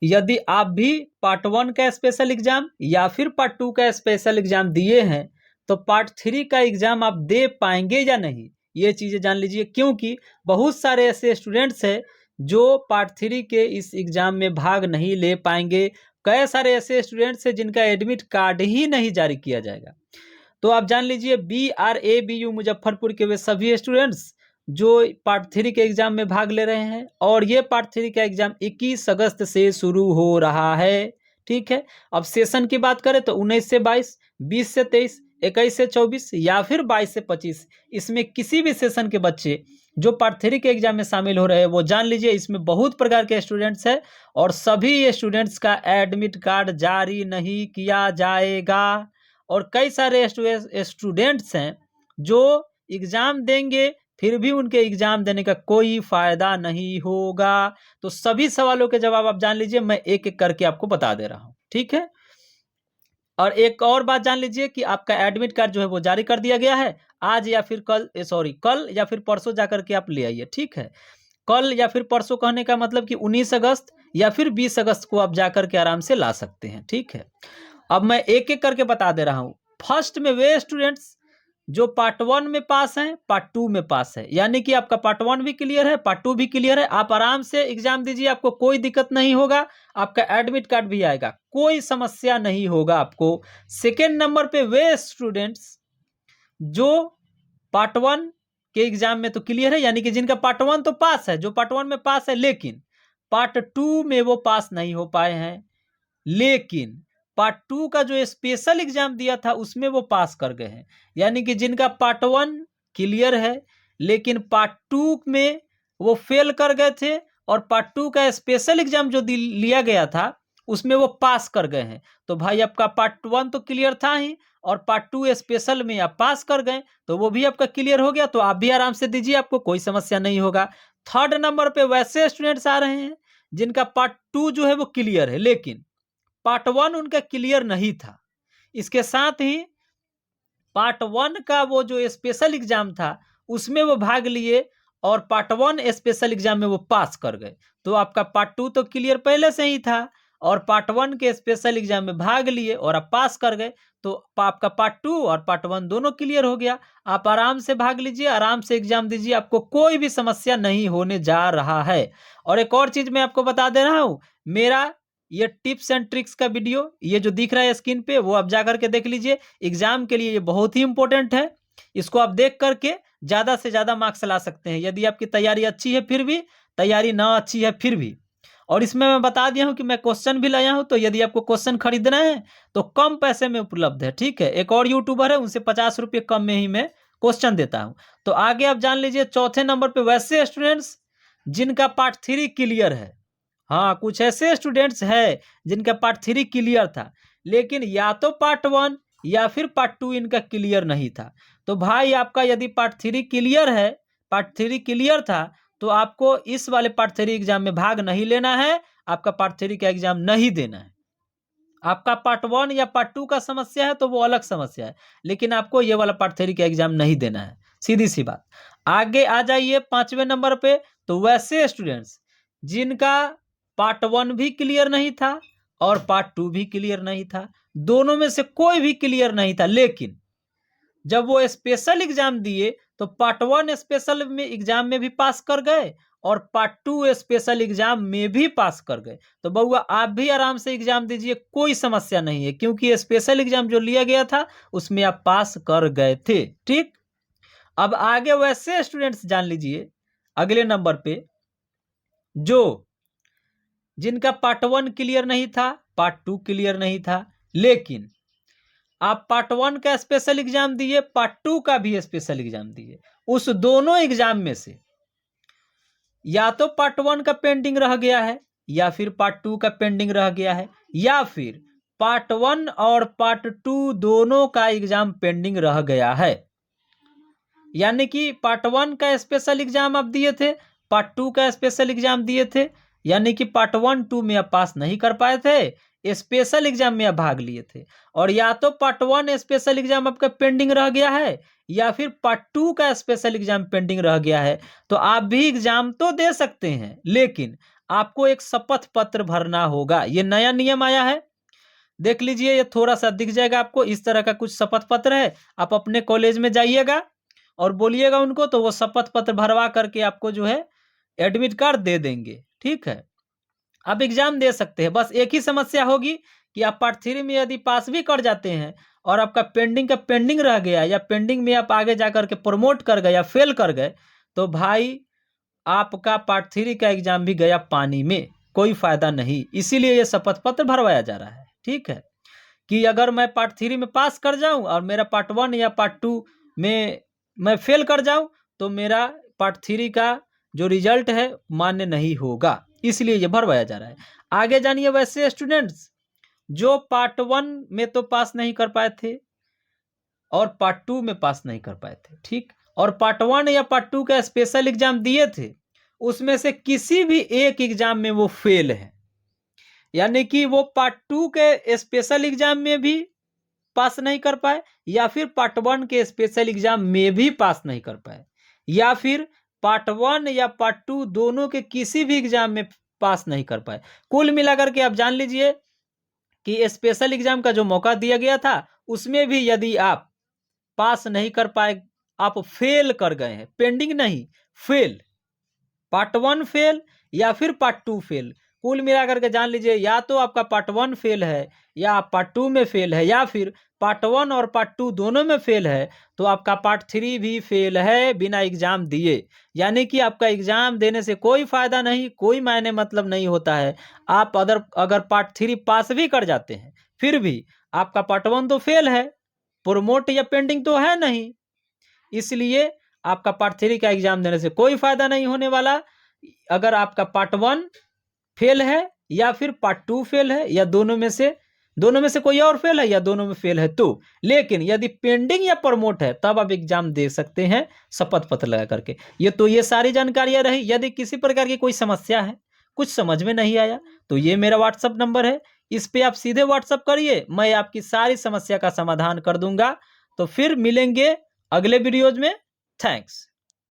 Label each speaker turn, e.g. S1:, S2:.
S1: यदि आप भी पार्ट 1 का स्पेशल एग्जाम या फिर पार्ट 2 का स्पेशल एग्जाम दिए हैं तो पार्ट 3 का एग्जाम आप दे पाएंगे या नहीं, ये चीज़ें जान लीजिए। क्योंकि बहुत सारे ऐसे स्टूडेंट्स हैं जो पार्ट 3 के इस एग्जाम में भाग नहीं ले पाएंगे। कई सारे ऐसे स्टूडेंट्स हैं जिनका एडमिट कार्ड ही नहीं जारी किया जाएगा। तो आप जान लीजिए BRABU मुजफ्फरपुर के वे सभी स्टूडेंट्स जो पार्ट 3 के एग्जाम में भाग ले रहे हैं, और ये पार्ट 3 का एग्जाम 21 अगस्त से शुरू हो रहा है। ठीक है, अब सेशन की बात करें तो 19 से 22, 20 से 23, 21 से 24 या फिर 22 से 25, इसमें किसी भी सेशन के बच्चे जो पार्ट 3 के एग्जाम में शामिल हो रहे हैं वो जान लीजिए इसमें बहुत प्रकार के स्टूडेंट्स हैं और सभी स्टूडेंट्स का एडमिट कार्ड जारी नहीं किया जाएगा। और कई सारे स्टूडेंट्स हैं जो एग्ज़ाम देंगे फिर भी उनके एग्ज़ाम देने का कोई फ़ायदा नहीं होगा। तो सभी सवालों के जवाब आप जान लीजिए, मैं एक एक करके आपको बता दे रहा हूँ। ठीक है, और एक और बात जान लीजिए कि आपका एडमिट कार्ड जो है वो जारी कर दिया गया है। आज या फिर कल या फिर परसों जाकर के आप ले आइए। ठीक है, कल या फिर परसों कहने का मतलब कि 19 अगस्त या फिर 20 अगस्त को आप जाकर के आराम से ला सकते हैं। ठीक है, अब मैं एक एक करके बता दे रहा हूँ। फर्स्ट में वे स्टूडेंट्स जो पार्ट 1 में पास हैं, पार्ट 2 में पास है, यानी कि आपका पार्ट 1 भी क्लियर है, पार्ट 2 भी क्लियर है, आप आराम से एग्जाम दीजिए, आपको कोई दिक्कत नहीं होगा, आपका एडमिट कार्ड भी आएगा, कोई समस्या नहीं होगा आपको। सेकेंड नंबर पे वे स्टूडेंट्स जो पार्ट 1 के एग्जाम में तो क्लियर है, यानी कि जिनका पार्ट 1 तो पास है, जो पार्ट 1 में पास है, लेकिन पार्ट 2 में वो पास नहीं हो पाए हैं, लेकिन पार्ट 2 का जो स्पेशल एग्जाम दिया था उसमें वो पास कर गए हैं। यानी कि जिनका पार्ट 1 क्लियर है लेकिन पार्ट 2 में वो फेल कर गए थे और पार्ट 2 का स्पेशल एग्जाम जो लिया गया था उसमें वो पास कर गए हैं। तो भाई आपका पार्ट 1 तो क्लियर था ही और पार्ट 2 स्पेशल में आप पास कर गए तो वो भी आपका क्लियर हो गया, तो आप भी आराम से दीजिए, आपको कोई समस्या नहीं होगा। थर्ड नंबर पे वैसे स्टूडेंट्स आ रहे हैं जिनका पार्ट 2 जो है वो क्लियर है लेकिन पार्ट 1 उनका क्लियर नहीं था। इसके साथ ही पार्ट 1 का वो जो स्पेशल एग्जाम था उसमें वो भाग लिए और पार्ट 1 स्पेशल एग्जाम में वो पास कर गए। तो आपका पार्ट 2 तो क्लियर पहले से ही था और पार्ट 1 के स्पेशल एग्जाम में भाग लिए और आप पास कर गए, तो आपका पार्ट 2 और पार्ट 1 दोनों क्लियर हो गया। आप आराम से भाग लीजिए, आराम से एग्जाम दीजिए, आपको कोई भी समस्या नहीं होने जा रहा है। और एक और चीज़ मैं आपको बता दे रहा हूँ, मेरा ये टिप्स एंड ट्रिक्स का वीडियो ये जो दिख रहा है स्क्रीन पे वो आप जाकर के देख लीजिए, एग्जाम के लिए ये बहुत ही इंपॉर्टेंट है। इसको आप देख करके ज़्यादा से ज़्यादा मार्क्स ला सकते हैं, यदि आपकी तैयारी अच्छी है फिर भी, तैयारी ना अच्छी है फिर भी। और इसमें मैं बता दिया हूँ कि मैं क्वेश्चन भी लाया हूँ, तो यदि आपको क्वेश्चन खरीदना है तो कम पैसे में उपलब्ध है। ठीक है, एक और यूट्यूबर है उनसे 50 रुपये कम में ही मैं क्वेश्चन देता हूँ। तो आगे आप जान लीजिए, चौथे नंबर पे वैसे स्टूडेंट्स जिनका पार्ट 3 क्लियर है। हाँ, कुछ ऐसे स्टूडेंट्स हैं जिनका पार्ट 3 क्लियर था लेकिन या तो पार्ट 1 या फिर पार्ट 2 इनका क्लियर नहीं था। तो भाई आपका यदि पार्ट 3 क्लियर है, पार्ट 3 क्लियर था तो आपको इस वाले पार्ट 3 एग्जाम में भाग नहीं लेना है, आपका पार्ट 3 का एग्जाम नहीं देना है। आपका पार्ट 1 या पार्ट 2 का समस्या है तो वो अलग समस्या है, लेकिन आपको ये वाला पार्ट 3 का एग्जाम नहीं देना है, सीधी सी बात। आगे आ जाइए 5वें नंबर पे, तो वैसे स्टूडेंट्स जिनका पार्ट 1 भी क्लियर नहीं था और पार्ट 2 भी क्लियर नहीं था, दोनों में से कोई भी क्लियर नहीं था, लेकिन जब वो स्पेशल एग्जाम दिए तो पार्ट 1 स्पेशल में एग्जाम में भी पास कर गए और पार्ट 2 स्पेशल एग्जाम में भी पास कर गए। तो बउआ आप भी आराम से एग्जाम दीजिए, कोई समस्या नहीं है, क्योंकि स्पेशल एग्जाम जो लिया गया था उसमें आप पास कर गए थे। ठीक, अब आगे वैसे स्टूडेंट्स जान लीजिए अगले नंबर पे जो जिनका पार्ट 1 क्लियर नहीं था, पार्ट 2 क्लियर नहीं था, लेकिन आप पार्ट 1 का स्पेशल एग्जाम दिए, पार्ट 2 का भी स्पेशल एग्जाम दिए, उस दोनों एग्जाम में से या तो पार्ट 1 का पेंडिंग रह गया है या फिर पार्ट 2 का पेंडिंग रह गया है या फिर पार्ट 1 और पार्ट 2 दोनों का एग्जाम पेंडिंग रह गया है। यानी कि पार्ट 1 का स्पेशल एग्जाम आप दिए थे, पार्ट 2 का स्पेशल एग्जाम दिए थे, यानी कि पार्ट 1 2 में आप पास नहीं कर पाए थे, स्पेशल एग्जाम में आप भाग लिए थे, और या तो पार्ट 1 स्पेशल एग्जाम आपका पेंडिंग रह गया है या फिर पार्ट 2 का स्पेशल एग्जाम पेंडिंग रह गया है, तो आप भी एग्जाम तो दे सकते हैं लेकिन आपको एक शपथ पत्र भरना होगा। ये नया नियम आया है, देख लीजिए, ये थोड़ा सा दिख जाएगा आपको, इस तरह का कुछ शपथ पत्र है। आप अपने कॉलेज में जाइएगा और बोलिएगा उनको, तो वो शपथ पत्र भरवा करके आपको जो है एडमिट कार्ड दे देंगे। ठीक है, आप एग्जाम दे सकते हैं। बस एक ही समस्या होगी कि आप पार्ट 3 में यदि पास भी कर जाते हैं और आपका पेंडिंग का पेंडिंग रह गया, या पेंडिंग में आप आगे जाकर के प्रमोट कर गए या फेल कर गए, तो भाई आपका पार्ट 3 का एग्जाम भी गया पानी में, कोई फायदा नहीं। इसीलिए ये शपथ पत्र भरवाया जा रहा है। ठीक है, कि अगर मैं पार्ट 3 में पास कर जाऊं और मेरा पार्ट 1 या पार्ट 2 में मैं फेल कर जाऊं, तो मेरा पार्ट 3 का जो रिजल्ट है मान्य नहीं होगा, इसलिए ये भरवाया जा रहा है। आगे जानिए, वैसे स्टूडेंट्स जो पार्ट 1 में तो पास नहीं कर पाए थे और पार्ट 2 में पास नहीं कर पाए थे, ठीक, और पार्ट 1 या पार्ट 2 का स्पेशल एग्जाम दिए थे, उसमें से किसी भी एक एग्जाम में वो फेल है, यानी कि वो पार्ट 2 के स्पेशल एग्जाम में भी पास नहीं कर पाए, या फिर पार्ट 1 के स्पेशल एग्जाम में भी पास नहीं कर पाए, या फिर पार्ट 1 या पार्ट 2 दोनों के किसी भी एग्जाम में पास नहीं कर पाए। कुल मिलाकर के आप जान लीजिए कि स्पेशल एग्जाम का जो मौका दिया गया था, उसमें भी यदि आप पास नहीं कर पाए, आप फेल कर गए हैं, पेंडिंग नहीं, फेल, पार्ट 1 फेल या फिर पार्ट 2 फेल, कुल मिलाकर के जान लीजिए या तो आपका पार्ट 1 फेल है, या आप पार्ट 2 में फेल है, या फिर पार्ट 1 और पार्ट 2 दोनों में फेल है, तो आपका पार्ट 3 भी फेल है बिना एग्जाम दिए। यानी कि आपका एग्जाम देने से कोई फायदा नहीं, कोई मायने मतलब नहीं होता है। आप अगर पार्ट 3 पास भी कर जाते हैं, फिर भी आपका पार्ट 1 तो फेल है, प्रमोट या पेंडिंग तो है नहीं, इसलिए आपका पार्ट 3 का एग्जाम देने से कोई फायदा नहीं होने वाला। अगर आपका पार्ट 1 फेल है या फिर पार्ट 2 फेल है, या दोनों में से कोई और फेल है, या दोनों में फेल है, तो लेकिन यदि पेंडिंग या प्रमोट है, तब आप एग्जाम दे सकते हैं शपथ पत्र लगा करके। ये सारी जानकारियां रही। यदि किसी प्रकार की कोई समस्या है, कुछ समझ में नहीं आया, तो ये मेरा व्हाट्सअप नंबर है, इस पे आप सीधे व्हाट्सअप करिए, मैं आपकी सारी समस्या का समाधान कर दूंगा। तो फिर मिलेंगे अगले वीडियोज में। थैंक्स।